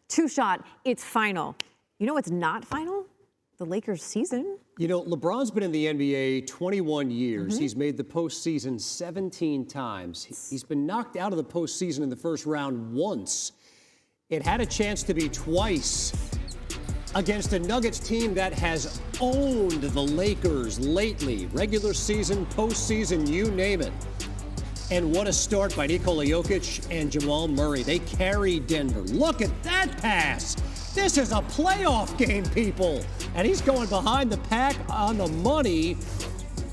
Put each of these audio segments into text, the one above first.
Two-shot, it's final. You know what's not final? The Lakers season. You know, LeBron's been in the NBA 21 years. He's made the postseason 17 times. He's been knocked out of the postseason in the first round once. It had a chance to be twice against a Nuggets team that has owned the Lakers lately. Regular season, postseason, you name it. And what a start by Nikola Jokic and Jamal Murray. They carried Denver. Look at that pass. This is a playoff game, people. And he's going behind the pack on the money.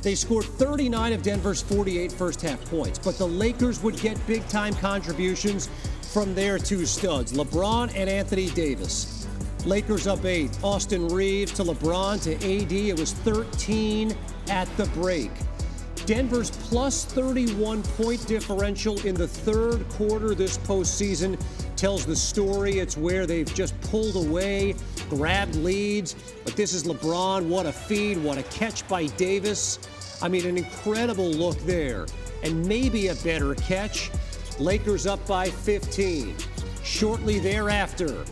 They scored 39 of Denver's 48 first-half points. But the Lakers would get big-time contributions from their two studs, LeBron and Anthony Davis. Lakers up 8. Austin Reeves to LeBron to AD. It was 13 at the break. Denver's plus 31-point differential in the third quarter this postseason tells the story. It's where they've just pulled away, grabbed leads. But this is LeBron. What a feed. What a catch by Davis. I mean, an incredible look there. And maybe a better catch. Lakers up by 15. Shortly thereafter,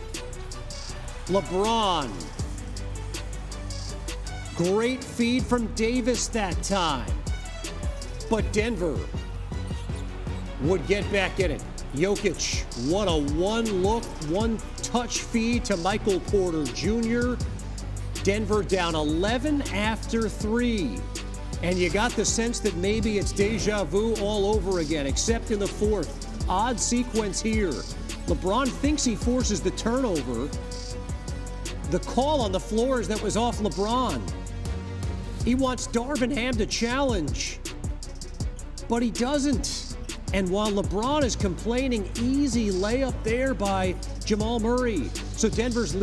LeBron. Great feed from Davis that time. But Denver would get back in it. Jokic, what a one-look, one-touch feed to Michael Porter Jr. Denver down 11 after 3. And you got the sense that maybe it's deja vu all over again, except in the fourth. Odd sequence here. LeBron thinks he forces the turnover. The call on the floor is that was off LeBron. He wants Darvin Ham to challenge, but he doesn't. And while LeBron is complaining, easy layup there by Jamal Murray. So Denver's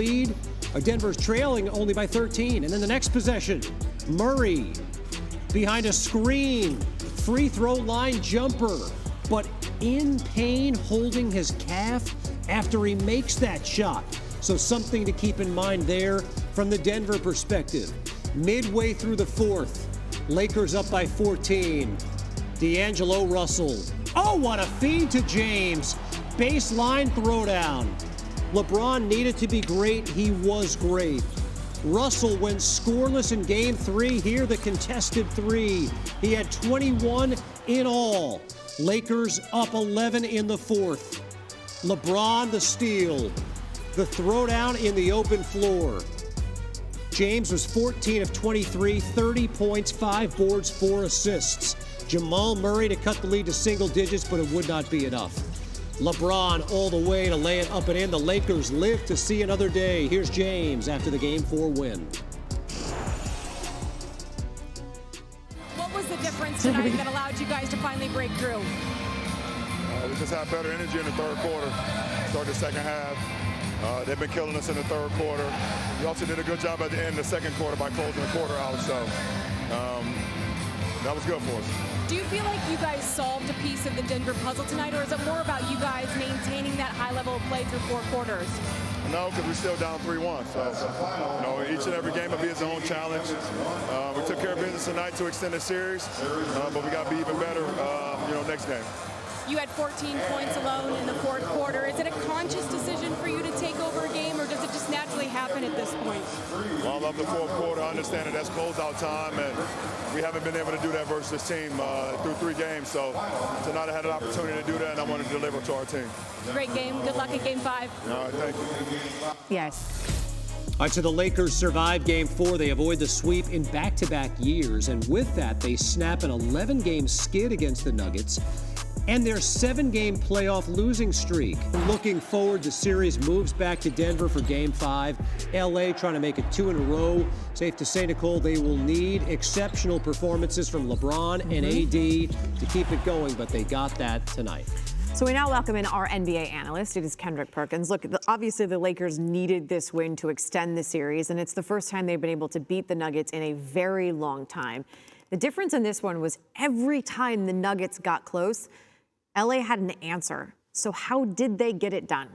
trailing only by 13. And then the next possession, Murray behind a screen, free throw line jumper, but in pain holding his calf after he makes that shot. So something to keep in mind there from the Denver perspective. Midway through the fourth, Lakers up by 14. D'Angelo Russell. Oh, what a feed to James. Baseline throwdown. LeBron needed to be great. He was great. Russell went scoreless in game 3. Here, the contested 3. He had 21 in all. Lakers up 11 in the fourth. LeBron the steal. The throwdown in the open floor. James was 14 of 23, 30 points, 5 boards, 4 assists. Jamal Murray to cut the lead to single digits, but it would not be enough. LeBron all the way to lay it up and in. The Lakers live to see another day. Here's James after the Game 4 win. What was the difference tonight that allowed you guys to finally break through? We just had better energy in the third quarter. Start the second half. They've been killing us in the third quarter. We also did a good job at the end of the second quarter by closing the quarter out. So that was good for us. Do you feel like you guys solved a piece of the Denver puzzle tonight, or is it more about you guys maintaining that high level of play through 4 quarters? No, because we're still down 3-1. So, each and every game will be its own challenge. We took care of business tonight to extend the series, but we got to be even better, next game. You had 14 points alone in the fourth quarter. Is it a conscious decision for you to take over a game, or does it just naturally happen at this point? Well, I love the fourth quarter. I understand that that's closeout time, and we haven't been able to do that versus this team through 3 games. So tonight I had an opportunity to do that, and I wanted to deliver to our team. Great game. Good luck at Game 5. All right, thank you. Yes. All right, so the Lakers survive Game 4. They avoid the sweep in back-to-back years, and with that, they snap an 11-game skid against the Nuggets and their 7-game playoff losing streak. Looking forward, the series moves back to Denver for Game 5. LA trying to make it 2 in a row. Safe to say, Nicole, they will need exceptional performances from LeBron and AD to keep it going, but they got that tonight. So we now welcome in our NBA analyst. It is Kendrick Perkins. Look, obviously the Lakers needed this win to extend the series, and it's the first time they've been able to beat the Nuggets in a very long time. The difference in this one was every time the Nuggets got close, LA had an answer. So how did they get it done?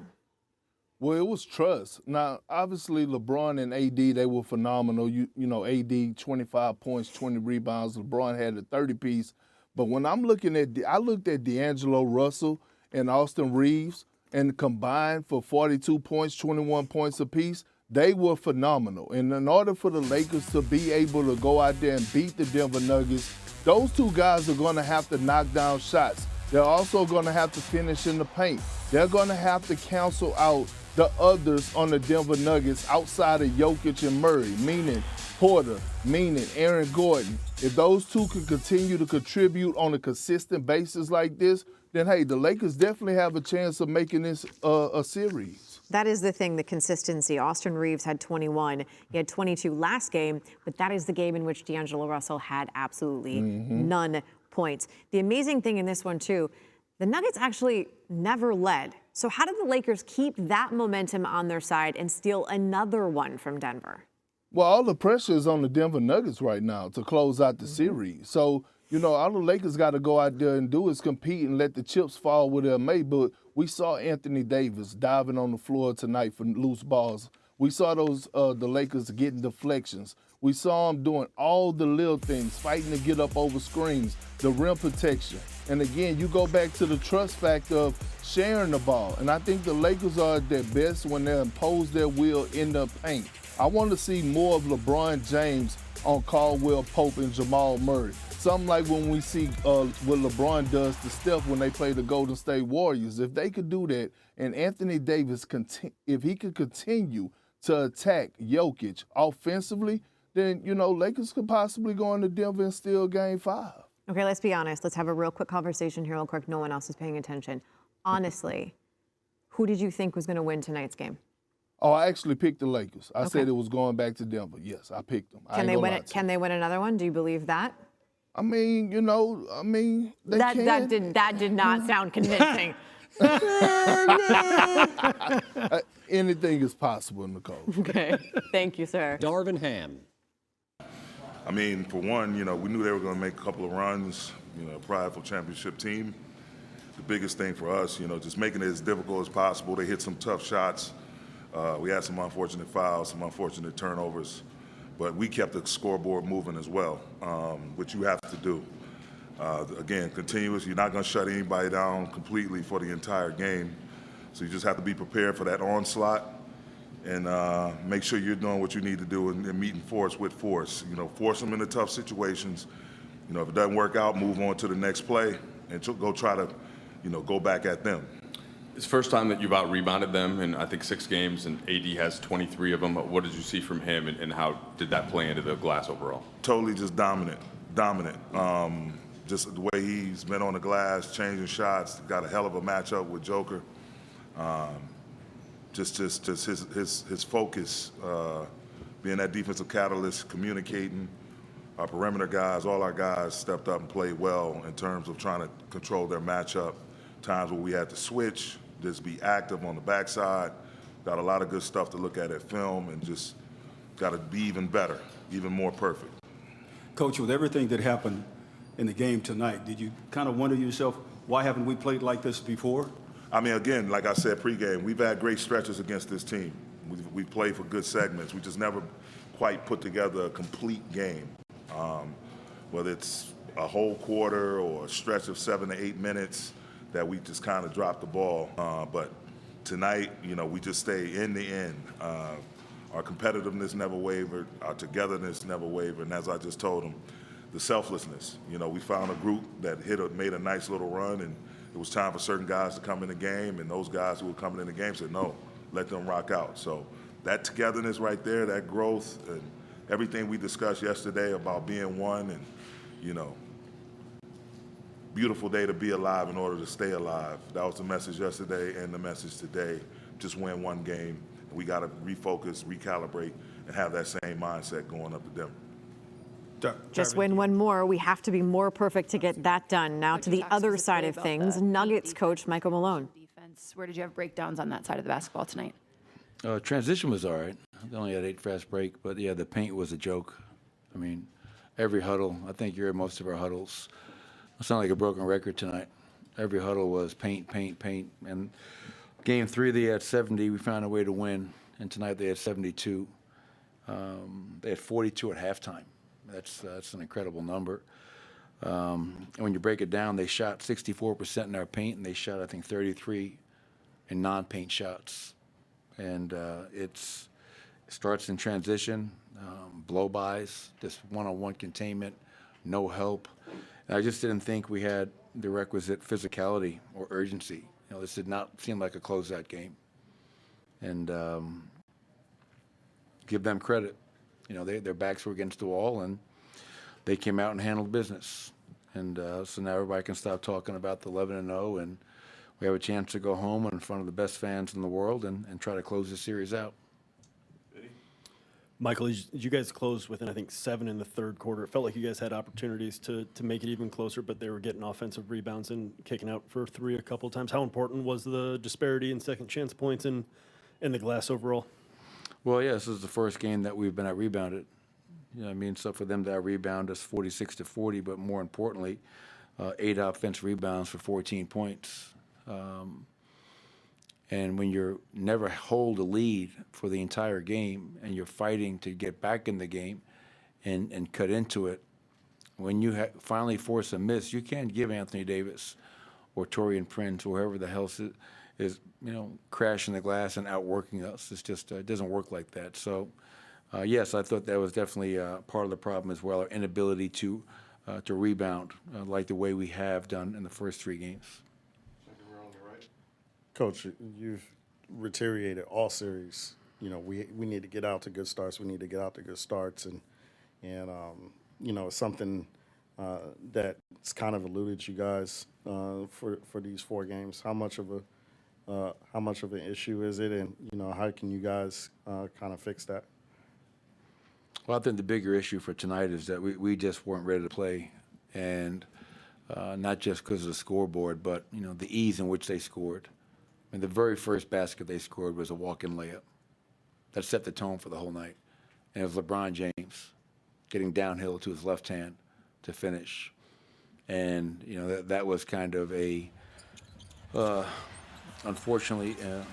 Well, it was trust. Now, obviously, LeBron and AD, they were phenomenal. You know, AD, 25 points, 20 rebounds. LeBron had a 30-piece. But when I'm looking at, I looked at D'Angelo Russell and Austin Reeves, and combined for 42 points, 21 points apiece. They were phenomenal. And in order for the Lakers to be able to go out there and beat the Denver Nuggets, those two guys are going to have to knock down shots. They're also going to have to finish in the paint. They're going to have to cancel out the others on the Denver Nuggets outside of Jokic and Murray, meaning Porter, meaning Aaron Gordon. If those two can continue to contribute on a consistent basis like this, then, hey, the Lakers definitely have a chance of making this a series. That is the thing, the consistency. Austin Reeves had 21. He had 22 last game, but that is the game in which D'Angelo Russell had absolutely none points. The amazing thing in this one, too, the Nuggets actually never led. So how did the Lakers keep that momentum on their side and steal another one from Denver? Well, all the pressure is on the Denver Nuggets right now to close out the series. So, all the Lakers got to go out there and do is compete and let the chips fall where they're made. But we saw Anthony Davis diving on the floor tonight for loose balls. We saw the Lakers getting deflections. We saw them doing all the little things, fighting to get up over screens, the rim protection. And again, you go back to the trust factor of sharing the ball. And I think the Lakers are at their best when they impose their will in the paint. I want to see more of LeBron James on Caldwell Pope and Jamal Murray. Something like when we see what LeBron does to Steph when they play the Golden State Warriors. If they could do that, and Anthony Davis, if he could continue to attack Jokic offensively, then, Lakers could possibly go into Denver and steal Game 5. Okay, let's be honest. Let's have a real quick conversation here real quick. No one else is paying attention. Honestly, who did you think was going to win tonight's game? Oh, I actually picked the Lakers. I said it was going back to Denver. Yes, I picked them. Can they win it? Can they win another one? Do you believe that? I mean, they can. That did not sound convincing. Anything is possible, Nicole. Okay. Thank you, sir. Darvin Ham. I mean, for one, we knew they were going to make a couple of runs, a prideful championship team. The biggest thing for us, just making it as difficult as possible. They hit some tough shots. We had some unfortunate fouls, some unfortunate turnovers, but we kept the scoreboard moving as well, which you have to do. Again, continuous. You're not going to shut anybody down completely for the entire game, so you just have to be prepared for that onslaught and make sure you're doing what you need to do and meeting force with force. Force them into tough situations. If it doesn't work out, move on to the next play and go try to, go back at them. It's the first time that you've out-rebounded them in, I think, 6 games, and AD has 23 of them. What did you see from him, and how did that play into the glass overall? Totally just dominant. Just the way he's been on the glass, changing shots, got a hell of a matchup with Joker. Just his focus, being that defensive catalyst, communicating. Our perimeter guys, all our guys stepped up and played well in terms of trying to control their matchup. Times where we had to switch, just be active on the backside. Got a lot of good stuff to look at film, and just got to be even better, even more perfect. Coach, with everything that happened in the game tonight, did you kind of wonder yourself, why haven't we played like this before? I mean, again, like I said pregame, we've had great stretches against this team. We've played for good segments. We just never quite put together a complete game, whether it's a whole quarter or a stretch of 7 to 8 minutes that we just kind of dropped the ball. But tonight, we just stay in the end. Our competitiveness never wavered. Our togetherness never wavered. And as I just told them, the selflessness. We found a group that made a nice little run, and it was time for certain guys to come in the game, and those guys who were coming in the game said, no, let them rock out. So that togetherness right there, that growth, and everything we discussed yesterday about being one, and, beautiful day to be alive in order to stay alive. That was the message yesterday and the message today. Just win one game. We got to refocus, recalibrate, and have that same mindset going up to Denver. Just win one more. We have to be more perfect to get that done. Now to the other side of things, Nuggets coach Michael Malone. Defense. Where did you have breakdowns on that side of the basketball tonight? Transition was all right. They only had 8 fast break, but yeah, the paint was a joke. I mean, every huddle, I think you're at most of our huddles. It sounded like a broken record tonight. Every huddle was paint, paint, paint. And game 3, they had 70. We found a way to win. And tonight they had 72. They had 42 at halftime. That's an incredible number. And when you break it down, they shot 64% in our paint, and they shot, I think, 33 and non-paint shots. And it starts in transition, blow-bys, just one-on-one containment, no help. And I just didn't think we had the requisite physicality or urgency. This did not seem like a closeout game. And give them credit. Their backs were against the wall, and they came out and handled business. And so now everybody can stop talking about the 11-0, and we have a chance to go home in front of the best fans in the world and try to close this series out. Michael, you guys closed within, I think, 7 in the third quarter. It felt like you guys had opportunities to make it even closer, but they were getting offensive rebounds and kicking out for 3 a couple times. How important was the disparity in second chance points and the glass overall? Well, yeah, this is the first game that we've been out rebounded. So for them to out rebound us 46-40, but more importantly, 8 offensive rebounds for 14 points. And when you're never hold a lead for the entire game and you're fighting to get back in the game and cut into it, when you finally force a miss, you can't give Anthony Davis or Taurean Prince or whoever the hell is crashing the glass and outworking us. It's just it doesn't work like that. So, yes, I thought that was definitely part of the problem as well, our inability to rebound like the way we have done in the first 3 games. Coach, you've reiterated all series. We need to get out to good starts. We need to get out to good starts, and it's something that's kind of eluded you guys for these 4 games. How much of an issue is it, and how can you guys kind of fix that? Well, I think the bigger issue for tonight is that we just weren't ready to play, and not just because of the scoreboard, but the ease in which they scored. The very first basket they scored was a walk-in layup. That set the tone for the whole night. And it was LeBron James getting downhill to his left hand to finish. And, that was kind of unfortunately, an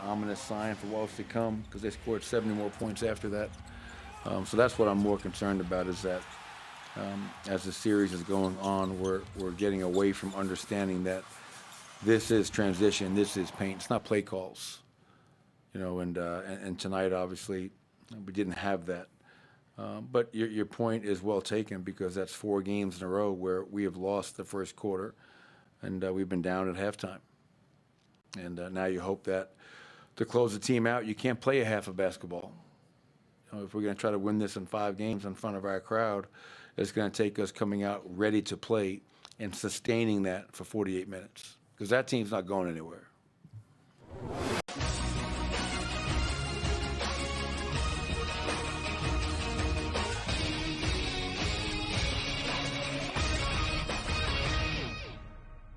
ominous sign for what was to come because they scored 70 more points after that. So that's what I'm more concerned about is that as the series is going on, we're getting away from understanding that this is transition, this is paint. It's not play calls, and tonight, obviously, we didn't have that. But your point is well taken because that's 4 games in a row where we have lost the first quarter, and we've been down at halftime. And now you hope that to close the team out, you can't play a half of basketball. If we're going to try to win this in 5 games in front of our crowd, it's going to take us coming out ready to play and sustaining that for 48 minutes. Because that team's not going anywhere.